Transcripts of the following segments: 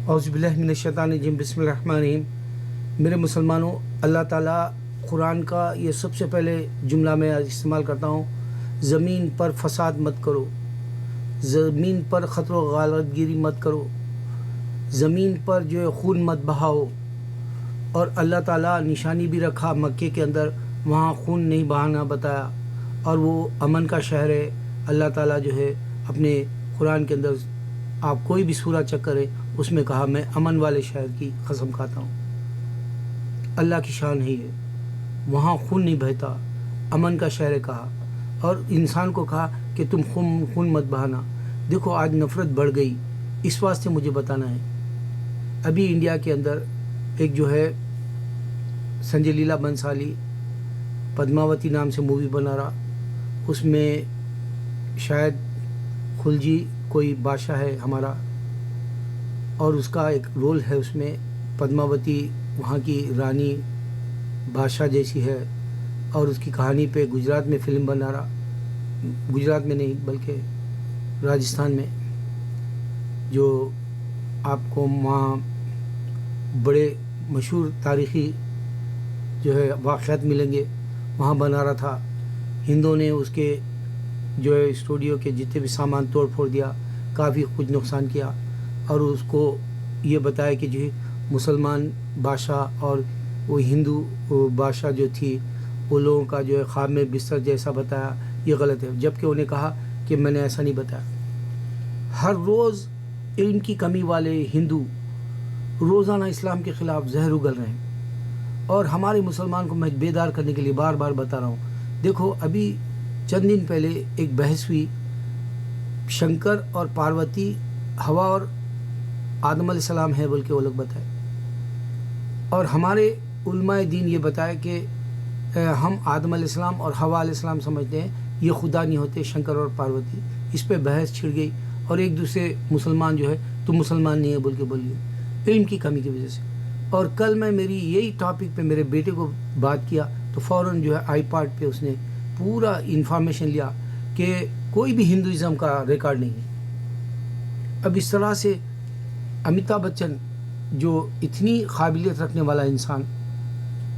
اعوذ باللہ من الشیطان الرجیم بسم اللہ الرحمن الرحیم۔ میرے مسلمانوں، اللہ تعالیٰ قرآن کا یہ سب سے پہلے جملہ میں استعمال کرتا ہوں، زمین پر فساد مت کرو، زمین پر خطر و غارت گیری مت کرو، زمین پر جو ہے خون مت بہاؤ۔ اور اللہ تعالیٰ نشانی بھی رکھا مکے کے اندر، وہاں خون نہیں بہانا بتایا، اور وہ امن کا شہر ہے۔ اللہ تعالیٰ جو ہے اپنے قرآن کے اندر آپ کوئی بھی سورہ چیک کرے، اس میں کہا میں امن والے شہر کی قسم کھاتا ہوں۔ اللہ کی شان ہی ہے، وہاں خون نہیں بہتا، امن کا شہر کہا، اور انسان کو کہا کہ تم خون مت بہانا۔ دیکھو آج نفرت بڑھ گئی، اس واسطے مجھے بتانا ہے۔ ابھی انڈیا کے اندر ایک جو ہے سنجے لیلا بنسالی پدماوتی نام سے مووی بنا رہا، اس میں شاید خلجی کوئی بادشاہ ہے ہمارا، اور اس کا ایک رول ہے اس میں، پدماوتی وہاں کی رانی بادشاہ جیسی ہے، اور اس کی کہانی پہ گجرات میں فلم بنا رہا، گجرات میں نہیں بلکہ راجستھان میں، جو آپ کو وہاں بڑے مشہور تاریخی جو ہے واقعات ملیں گے، وہاں بنا رہا تھا۔ ہندوؤں نے اس کے جو ہے اسٹوڈیو کے جتنے بھی سامان توڑ پھوڑ دیا، کافی کچھ نقصان کیا، اور اس کو یہ بتایا کہ جو مسلمان بادشاہ اور وہ ہندو بادشاہ جو تھی، وہ لوگوں کا جو ہے خواب میں بستر جیسا بتایا، یہ غلط ہے، جبکہ انہیں کہا کہ میں نے ایسا نہیں بتایا۔ ہر روز علم کی کمی والے ہندو روزانہ اسلام کے خلاف زہر اگل رہے ہیں، اور ہمارے مسلمان کو میں بیدار کرنے کے لیے بار بار بتا رہا ہوں۔ دیکھو ابھی چند دن پہلے ایک بحث ہوئی، شنکر اور پاروتی ہوا اور آدم علیہ السلام ہے بول کے وہ لوگ بتائے، اور ہمارے علماء دین یہ بتائے کہ ہم آدم علیہ السلام اور ہوا علیہ السلام سمجھتے ہیں، یہ خدا نہیں ہوتے شنکر اور پاروتی۔ اس پہ بحث چھڑ گئی، اور ایک دوسرے مسلمان جو ہے تم مسلمان نہیں ہے بول کے بولیے، علم کی کمی کی وجہ سے۔ اور کل میں میری یہی ٹاپک پہ میرے بیٹے کو بات کیا، تو فوراً جو ہے آئی پاڈ پہ اس نے پورا انفارمیشن لیا کہ کوئی بھی ہندوازم کا ریکارڈ نہیں ہے۔ اب اس طرح سے امیتابھ بچن جو اتنی قابلیت رکھنے والا انسان،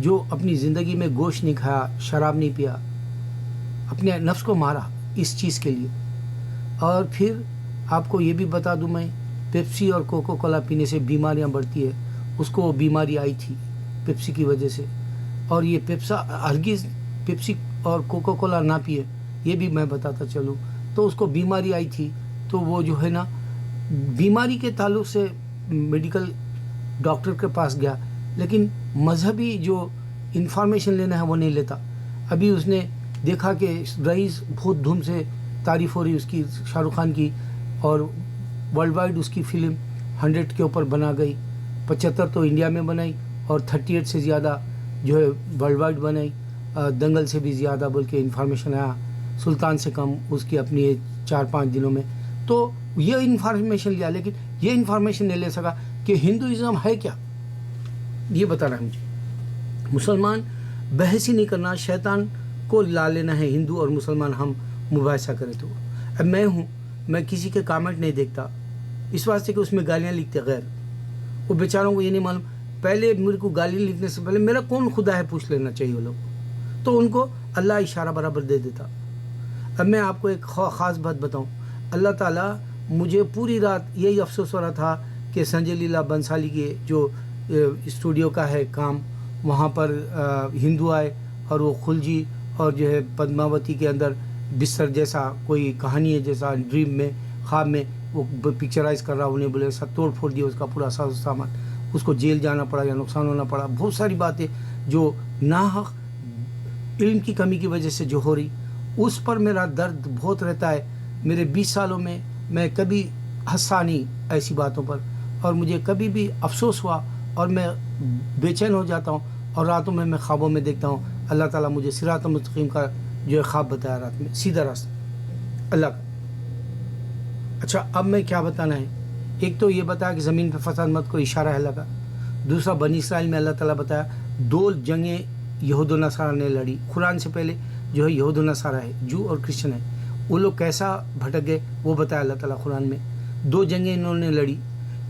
جو اپنی زندگی میں گوشت نہیں کھایا، شراب نہیں پیا، اپنے نفس کو مارا اس چیز کے لیے، اور پھر آپ کو یہ بھی بتا دوں میں، پیپسی اور کوکو کولا پینے سے بیماریاں بڑھتی ہے، اس کو بیماری آئی تھی پیپسی کی وجہ سے، اور یہ ہرگز پیپسی اور کوکو کولا نہ پیے، یہ بھی میں بتاتا چلوں، تو اس کو بیماری آئی تھی، تو وہ جو ہے نا بیماری کے تعلق سے میڈیکل ڈاکٹر کے پاس گیا، لیکن مذہبی جو انفارمیشن لینا ہے وہ نہیں لیتا۔ ابھی اس نے دیکھا کہ رئیس بہت دھوم سے تعریف ہو رہی اس کی، شاہ رخ خان کی، اور ورلڈ وائڈ اس کی فلم 100 کے اوپر بنا گئی، 75 تو انڈیا میں بنائی، اور 38 سے زیادہ جو ہے ورلڈ وائڈ بنائی، دنگل سے بھی زیادہ بول کے انفارمیشن آیا، سلطان سے کم اس کی اپنی 4-5 دنوں میں۔ تو یہ انفارمیشن لیا، لیکن یہ انفارمیشن نہیں لے سکا کہ ہندوازم ہے کیا، یہ بتا رہا ہے مجھے۔ مسلمان بحث ہی نہیں کرنا، شیطان کو لا لینا ہے، ہندو اور مسلمان ہم مباحثہ کریں تو۔ اب میں ہوں، میں کسی کے کامنٹ نہیں دیکھتا، اس واسطے کہ اس میں گالیاں لکھتے غیر، وہ بیچاروں کو یہ نہیں معلوم، پہلے میرے کو گالیاں لکھنے سے پہلے میرا کون خدا ہے پوچھ لینا چاہیے وہ لوگ، تو ان کو اللہ اشارہ برابر دے دیتا۔ اب میں آپ کو ایک خاص بات بتاؤں، اللہ تعالیٰ مجھے پوری رات یہی افسوس ہو رہا تھا کہ سنجے لیلا بنسالی کے جو اسٹوڈیو کا ہے کام، وہاں پر ہندو آئے، اور وہ خلجی اور جو ہے پدماوتی کے اندر بستر جیسا کوئی کہانی ہے، جیسا ڈریم میں خواب میں وہ پکچرائز کر رہا، انہیں بولے ایسا توڑ پھوڑ دیا اس کا پورا ساز و سامان، اس کو جیل جانا پڑا یا نقصان ہونا پڑا، بہت ساری باتیں جو ناحق علم کی کمی کی وجہ سے جو ہو رہی، اس پر میرا درد بہت رہتا ہے۔ میرے 20 سالوں میں کبھی ہنسا نہیں ایسی باتوں پر، اور مجھے کبھی بھی افسوس ہوا، اور میں بے چین ہو جاتا ہوں، اور راتوں میں خوابوں میں دیکھتا ہوں اللہ تعالیٰ مجھے صراط مستقیم کا جو ہے خواب بتایا رات میں، سیدھا راستہ اللہ کا۔ اچھا اب میں کیا بتانا ہے، ایک تو یہ بتایا کہ زمین پہ فساد مت کو، اشارہ ہے اللہ کا۔ دوسرا بنی اسرائیل میں اللہ تعالیٰ بتایا 2 جنگیں یہود و نصارہ نے لڑی، قرآن سے پہلے جو ہے یہود و نصارہ ہے، جو اور کرسچن ہے، وہ لوگ کیسا بھٹک گئے وہ بتایا اللہ تعالیٰ قرآن میں۔ 2 جنگیں انہوں نے لڑی،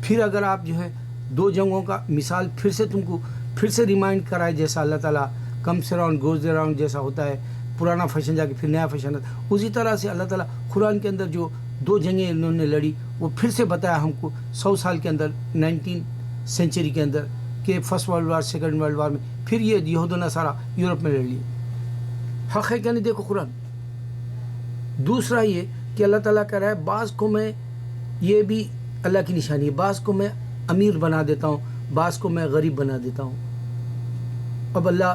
پھر اگر آپ جو ہے 2 جنگوں کا مثال پھر سے تم کو پھر سے ریمائنڈ کرائے، جیسا اللہ تعالیٰ کمس اراؤنڈ گوز اراؤنڈ جیسا ہوتا ہے، پرانا فیشن جا کے پھر نیا فیشن آتا ہے، اسی طرح سے اللہ تعالیٰ قرآن کے اندر جو 2 جنگیں انہوں نے لڑی وہ پھر سے بتایا ہم کو 100 سال کے اندر، 19 سینچری کے اندر، کہ first world war, second world war میں پھر یہ یہود و نصارہ یورپ میں لڑ لیے۔ حق ہے کہ نہیں؟ دیکھو قرآن۔ دوسرا یہ کہ اللہ تعالیٰ کہہ رہا ہے بعض کو میں، یہ بھی اللہ کی نشانی ہے، بعض کو میں امیر بنا دیتا ہوں، بعض کو میں غریب بنا دیتا ہوں۔ اب اللہ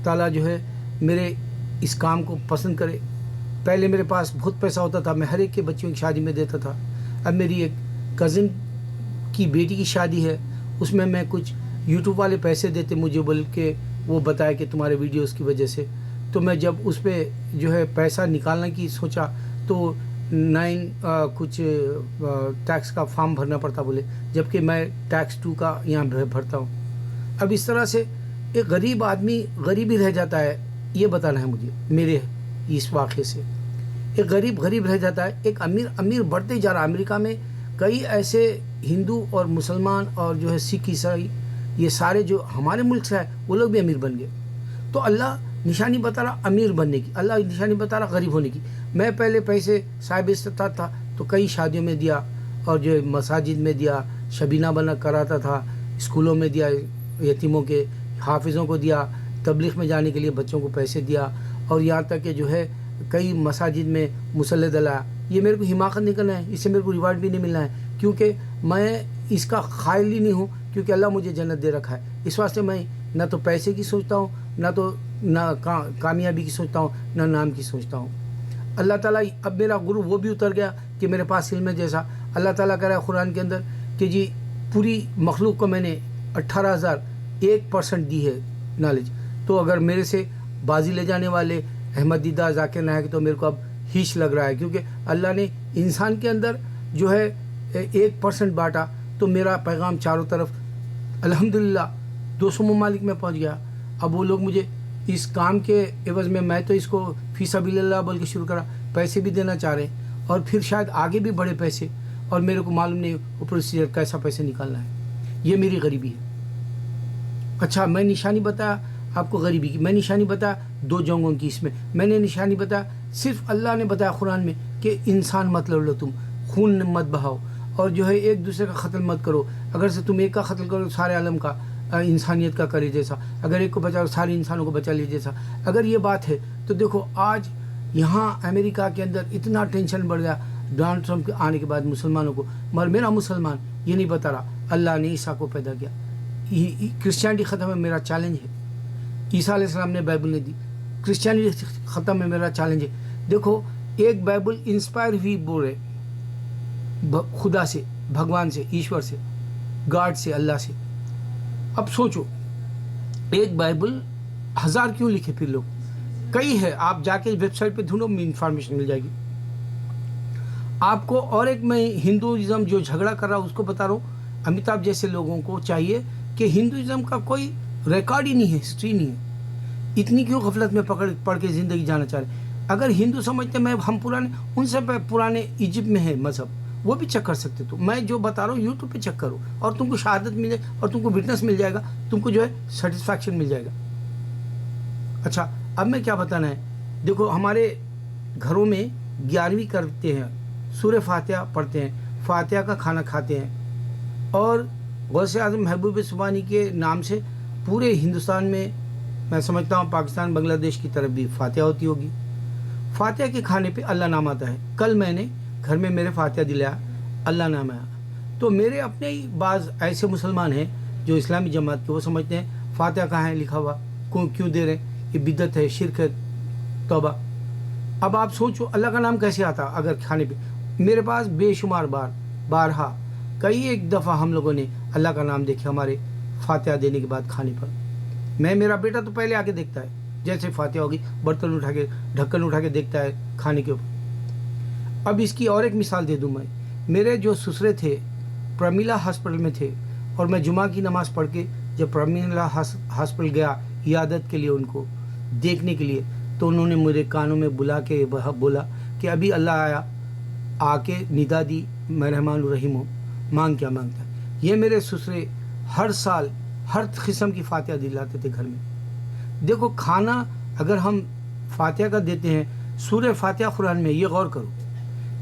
تعالیٰ جو ہے میرے اس کام کو پسند کرے۔ پہلے میرے پاس بہت پیسہ ہوتا تھا، میں ہر ایک کے بچوں کی شادی میں دیتا تھا۔ اب میری ایک کزن کی بیٹی کی شادی ہے، اس میں میں کچھ یوٹیوب والے پیسے دیتے مجھے، بول کے وہ بتایا کہ تمہارے ویڈیوز کی وجہ سے، تو میں جب اس پہ جو ہے پیسہ نکالنے کی سوچا تو 9 کچھ ٹیکس کا فارم بھرنا پڑتا بولے، جبکہ میں ٹیکس 2 کا یہاں بھرتا ہوں۔ اب اس طرح سے ایک غریب آدمی غریب ہی رہ جاتا ہے، یہ بتانا ہے مجھے میرے اس واقعے سے۔ ایک غریب رہ جاتا ہے، ایک امیر بڑھتے جا رہا۔ امریکہ میں کئی ایسے ہندو اور مسلمان اور جو ہے سکھ عیسائی، یہ سارے جو ہمارے ملک سے ہے وہ لوگ بھی امیر بن گئے۔ تو اللہ نشانی بتا رہا امیر بننے کی، اللہ نشانی بتا رہا غریب ہونے کی۔ میں پہلے پیسے صاحب استطاعت تھا تو کئی شادیوں میں دیا، اور جو مساجد میں دیا، شبینہ بنا کراتا تھا، اسکولوں میں دیا، یتیموں کے حافظوں کو دیا، تبلیغ میں جانے کے لیے بچوں کو پیسے دیا، اور یہاں تک کہ جو ہے کئی مساجد میں مصلی ڈلایا۔ یہ میرے کو حماقت نہیں کرنا ہے، اس سے میرے کو ریوارڈ بھی نہیں ملنا ہے، کیونکہ میں اس کا قائل ہی نہیں ہوں، کیونکہ اللہ مجھے جنت دے رکھا ہے۔ اس واسطے میں نہ تو پیسے کی سوچتا ہوں، نہ کامیابی کی سوچتا ہوں، نہ نام کی سوچتا ہوں۔ اللہ تعالیٰ اب میرا گرو وہ بھی اتر گیا کہ میرے پاس علم ہے، جیسا اللہ تعالیٰ کہہ رہا ہے قرآن کے اندر کہ جی پوری مخلوق کو میں نے 18,001% دی ہے نالج۔ تو اگر میرے سے بازی لے جانے والے احمد دیدہ، ذاکر نائک، تو میرے کو اب ہیچ لگ رہا ہے، کیونکہ اللہ نے انسان کے اندر جو ہے 1% بانٹا، تو میرا پیغام چاروں طرف الحمدللہ 200 ممالک میں پہنچ گیا۔ اب وہ لوگ مجھے اس کام کے عوض میں تو اس کو فی سبیل اللہ بول کے شروع کرا، پیسے بھی دینا چاہ رہے ہیں، اور پھر شاید آگے بھی بڑے پیسے، اور میرے کو معلوم نہیں وہ پروسیجر کیسا پیسے نکالنا ہے۔ یہ میری غریبی ہے۔ اچھا، میں نشانی بتایا آپ کو غریبی کی، میں نشانی بتایا 2 جنگوں کی، اس میں نے نشانی بتایا، صرف اللہ نے بتایا قرآن میں کہ انسان مت لڑ لو، تم خون مت بہاؤ، اور جو ہے ایک دوسرے کا قتل مت کرو۔ اگر سے تم ایک کا قتل کرو سارے عالم کا، انسانیت کا کرے جیسا، اگر ایک کو بچاؤ سارے انسانوں کو بچا لیے جیسا۔ اگر یہ بات ہے تو دیکھو آج یہاں امریکہ کے اندر اتنا ٹینشن بڑھ گیا ڈونلڈ ٹرمپ کے آنے کے بعد مسلمانوں کو، مگر میرا مسلمان یہ نہیں بتا رہا اللہ نے عیسیٰ کو پیدا کیا، کرسچینٹی ختم ہے، میرا چیلنج ہے۔ عیسیٰ علیہ السلام نے بائبل نے دی، کرسچینٹی ختم ہے، میرا چیلنج ہے۔ دیکھو ایک بائبل انسپائر ہوئی بول رہے خدا سے، بھگوان سے، ایشور سے، گاڈ سے، اللہ سے۔ اب سوچو ایک بائبل 1000 کیوں لکھے پھر لوگ؟ کئی ہے، آپ جا کے ویب سائٹ پہ ڈھونڈو، انفارمیشن مل جائے گی آپ کو۔ اور ایک میں ہندوازم جو جھگڑا کر رہا ہوں اس کو بتا رہا ہوں، امیتابھ جیسے لوگوں کو چاہیے کہ ہندوازم کا کوئی ریکارڈ ہی نہیں ہے، ہسٹری نہیں ہے، اتنی کیوں غفلت میں پڑھ کے زندگی جانا چاہ رہے ہیں؟ اگر ہندو سمجھتے میں ہم پرانے، ان سے پرانے ایجپٹ میں ہے مذہب، وہ بھی چیک کر سکتے۔ تو میں جو بتا رہا ہوں یوٹیوب پہ چیک کرو، اور تم کو شہادت مل جائے، اور تم کو وٹنس مل جائے گا، تم کو جو ہے سیٹسفیکشن مل جائے گا۔ اچھا، اب میں کیا بتانا ہے، دیکھو ہمارے گھروں میں 11ویں کرتے ہیں، سورہ فاتحہ پڑھتے ہیں، فاتحہ کا کھانا کھاتے ہیں، اور غوث اعظم محبوب سبحانی کے نام سے پورے ہندوستان میں سمجھتا ہوں پاکستان بنگلہ دیش کی طرف بھی فاتحہ ہوتی ہوگی۔ فاتحہ کے کھانے پہ اللہ نام آتا ہے۔ کل میں نے گھر میں میرے فاتحہ دلایا، اللہ نام آیا۔ تو میرے اپنے ہی بعض ایسے مسلمان ہیں جو اسلامی جماعت کے، وہ سمجھتے ہیں فاتحہ کہاں ہے لکھا ہوا، کیوں دے رہے ہیں، یہ بدعت ہے، شرک ہے، توبہ۔ اب آپ سوچو اللہ کا نام کیسے آتا اگر کھانے پہ؟ میرے پاس بے شمار بارہا کئی ایک دفعہ ہم لوگوں نے اللہ کا نام دیکھا ہمارے فاتحہ دینے کے بعد کھانے پر۔ میرا بیٹا تو پہلے آ کے دیکھتا ہے، جیسے فاتحہ ہوگی برتن اٹھا کے، ڈھکن اٹھا کے دیکھتا ہے کھانے کے اوپر۔ اب اس کی اور ایک مثال دے دوں میں، میرے جو سسرے تھے پرمیلا ہاسپٹل میں تھے، اور میں جمعہ کی نماز پڑھ کے جب پرمیلا ہاسپٹل گیا عیادت کے لیے، ان کو دیکھنے کے لیے، تو انہوں نے میرے کانوں میں بلا کے بولا کہ ابھی اللہ آیا، آ کے ندا دی، میں رحمان الرحیم ہوں، مانگ کیا مانگتا ہے۔ یہ میرے سسرے ہر سال ہر قسم کی فاتحہ دلاتے تھے گھر میں. دیکھو کھانا اگر ہم فاتحہ کا دیتے ہیں، سورہ فاتحہ قرآن میں، یہ غور کرو.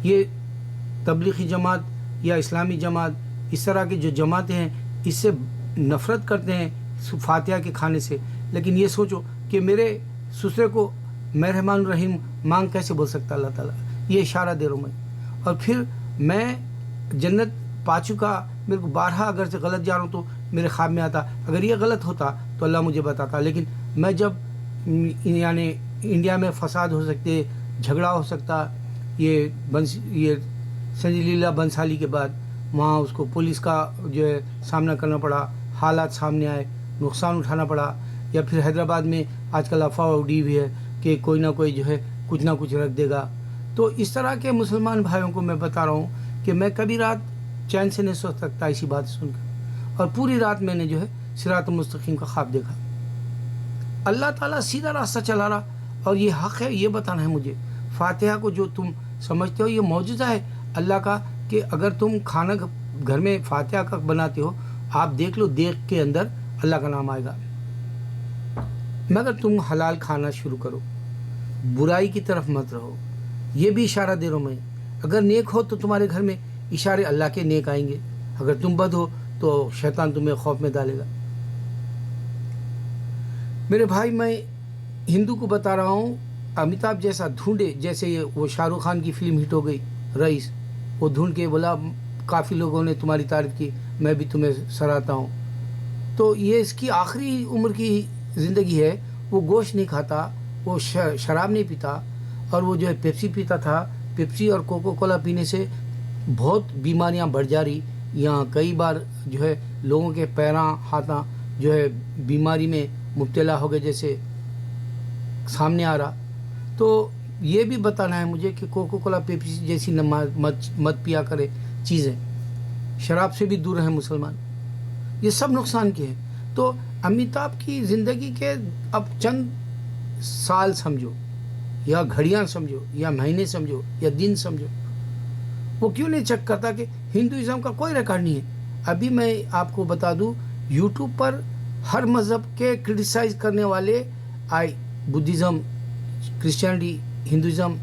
یہ تبلیغی جماعت یا اسلامی جماعت، اس طرح کی جو جماعتیں ہیں، اس سے نفرت کرتے ہیں فاتحہ کے کھانے سے. لیکن یہ سوچو کہ میرے سسرے کو مہربان الرحیم مانگ کیسے بول سکتا اللہ تعالیٰ. یہ اشارہ دے رہا ہوں میں. اور پھر میں جنت پا چکا. میرے کو بارہا اگر سے غلط جا رہا ہوں تو میرے خواب میں آتا، اگر یہ غلط ہوتا تو اللہ مجھے بتاتا. لیکن میں جب یعنی انڈیا میں فساد ہو سکتے، جھگڑا ہو سکتا، یہ سنجے لیلا بنسالی کے بعد وہاں اس کو پولیس کا جو ہے سامنا کرنا پڑا، حالات سامنے آئے، نقصان اٹھانا پڑا. یا پھر حیدرآباد میں آج کل افواہ اڑی ہوئی ہے کہ کوئی نہ کوئی جو ہے کچھ نہ کچھ رکھ دے گا. تو اس طرح کے مسلمان بھائیوں کو میں بتا رہا ہوں کہ میں کبھی رات چین سے نہیں سو سکتا ایسی بات سن کر. اور پوری رات میں نے جو ہے صراط المستقیم کا خواب دیکھا. اللہ تعالیٰ سیدھا راستہ چلا رہا. اور یہ حق ہے، یہ بتانا ہے مجھے. فاتحہ کو جو تم سمجھتے ہو یہ معجزہ ہے اللہ کا، کہ اگر تم کھانا گھر میں فاتحہ کا بناتے ہو، آپ دیکھ لو دیکھ کے اندر اللہ کا نام آئے گا. مگر تم حلال کھانا شروع کرو، برائی کی طرف مت رہو. یہ بھی اشارہ دے رہا ہوں میں. اگر نیک ہو تو تمہارے گھر میں اشارے اللہ کے نیک آئیں گے. اگر تم بد ہو تو شیطان تمہیں خوف میں ڈالے گا. میرے بھائی، میں ہندو کو بتا رہا ہوں، امیتابھ جیسا ڈھونڈے. جیسے وہ شاہ رخ خان کی فلم ہٹ ہو گئی رئیس، وہ ڈھونڈ کے بولا کافی لوگوں نے تمہاری تعریف کی، میں بھی تمہیں سراہتا ہوں. تو یہ اس کی آخری عمر کی زندگی ہے. وہ گوشت نہیں کھاتا، وہ شراب نہیں پیتا، اور وہ جو ہے پیپسی پیتا تھا. پیپسی اور کوکو کولا پینے سے بہت بیماریاں بڑھ جا رہی. یہاں کئی بار جو ہے لوگوں کے پیراں ہاتھاں جو ہے بیماری میں مبتلا ہو گئے جیسے سامنے آ رہا. تو یہ بھی بتانا ہے مجھے کہ کوکو کولا پیپسی جیسی مت پیا کرے چیزیں. شراب سے بھی دور رہیں مسلمان. یہ سب نقصان کے ہیں. تو امیتابھ کی زندگی کے اب چند سال سمجھو، یا گھڑیاں سمجھو، یا مہینے سمجھو، یا دن سمجھو، وہ کیوں نہیں چیک کرتا کہ ہندوازم کا کوئی ریکارڈ نہیں ہے. ابھی میں آپ کو بتا دوں، یوٹیوب پر ہر مذہب کے کرٹیسائز کرنے والے آئے، بدھزم، کرسچینٹی، ہندوازم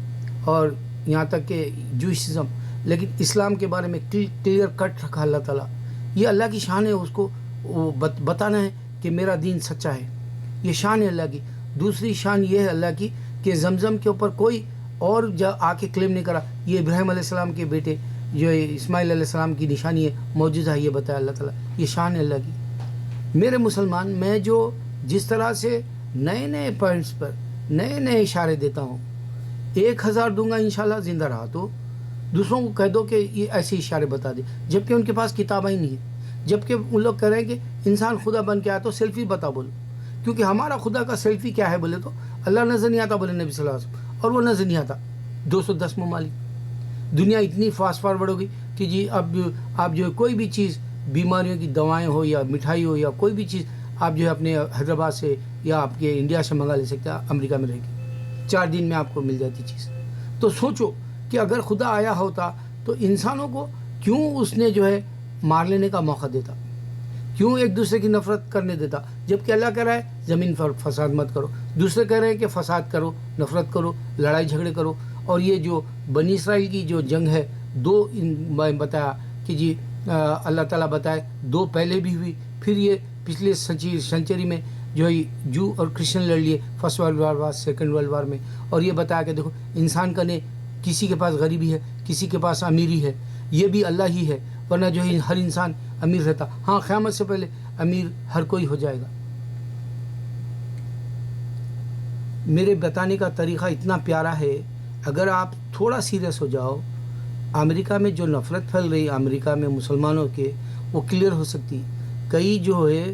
اور یہاں تک کہ جوئسزم. لیکن اسلام کے بارے میں کلیئر کٹ رکھا اللہ تعالیٰ. یہ اللہ کی شان ہے، اس کو بتانا ہے کہ میرا دین سچا ہے. یہ شان ہے اللہ کی. دوسری شان یہ ہے اللہ کی کہ زمزم کے اوپر کوئی اور آ کے کلیم نہیں کرا. یہ ابراہیم علیہ السلام کے بیٹے جو اسماعیل علیہ السلام کی نشانی ہے، معجزہ ہے، یہ بتایا اللہ تعالیٰ. یہ شان ہے اللہ کی. میرے مسلمان، میں جو جس طرح سے نئے نئے پوائنٹس پر نئے نئے اشارے دیتا ہوں، 1000 دوں گا انشاءاللہ زندہ رہا تو. دوسروں کو کہہ دو کہ یہ ایسے اشارے بتا دے، جبکہ ان کے پاس کتابیں ہی نہیں ہیں. جبکہ ان لوگ کہہ رہے ہیں کہ انسان خدا بن کے آیا تو سیلفی بتا بولو. کیونکہ ہمارا خدا کا سیلفی کیا ہے بولے تو اللہ نظر نہیں آتا، بولے نبی صلی اللہ علیہ وسلم، اور وہ نظر نہیں آتا. 210 ممالک. دنیا اتنی فاسٹ فارورڈ ہو گئی کہ جی اب آپ جو ہے کوئی بھی چیز، بیماریوں کی دوائیں ہو یا مٹھائی ہو یا کوئی بھی چیز، آپ جو ہے اپنے حیدرآباد سے یا آپ کے انڈیا سے منگا لے سکتے ہیں. امریکہ میں رہ کے 4 دن میں آپ کو مل جاتی چیز. تو سوچو کہ اگر خدا آیا ہوتا تو انسانوں کو کیوں اس نے جو ہے مار لینے کا موقع دیتا، کیوں ایک دوسرے کی نفرت کرنے دیتا. جبکہ اللہ کہہ رہا ہے زمین پر فساد مت کرو. دوسرے کہہ رہے ہیں کہ فساد کرو، نفرت کرو، لڑائی جھگڑے کرو. اور یہ جو بنی اسرائیل کی جو جنگ ہے، 2 میں بتایا کہ جی اللہ تعالیٰ بتائے 2 پہلے بھی ہوئی، پھر یہ پچھلے سنچری میں جو ہے جو اور کرسچن لڑ لیے، first world war, second world war میں. اور یہ بتایا کہ دیکھو انسان کا نے کسی کے پاس غریبی ہے، کسی کے پاس امیری ہے، یہ بھی اللہ ہی ہے. ورنہ جو ہے ہر انسان امیر رہتا. ہاں قیامت سے پہلے امیر ہر کوئی ہو جائے گا. میرے بتانے کا طریقہ اتنا پیارا ہے، اگر آپ تھوڑا سیریس ہو جاؤ، امریکہ میں جو نفرت پھیل رہی امریکہ میں مسلمانوں کے، وہ کلیئر ہو سکتی. کئی جو ہے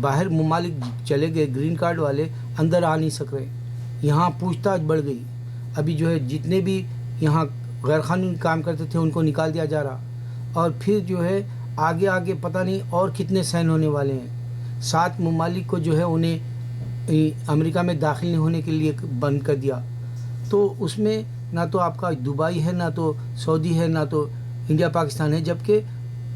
باہر ممالک چلے گئے، گرین کارڈ والے اندر آ نہیں سک رہے. یہاں پوچھ تاچھ بڑھ گئی. ابھی جو ہے جتنے بھی یہاں غیر قانونی کام کرتے تھے ان کو نکال دیا جا رہا. اور پھر جو ہے آگے آگے پتہ نہیں اور کتنے سین ہونے والے ہیں. 7 ممالک کو جو ہے انہیں امریکہ میں داخل نہیں ہونے کے لیے بند کر دیا. تو اس میں نہ تو آپ کا دبئی ہے، نہ تو سعودی ہے، نہ تو انڈیا پاکستان ہے. جبکہ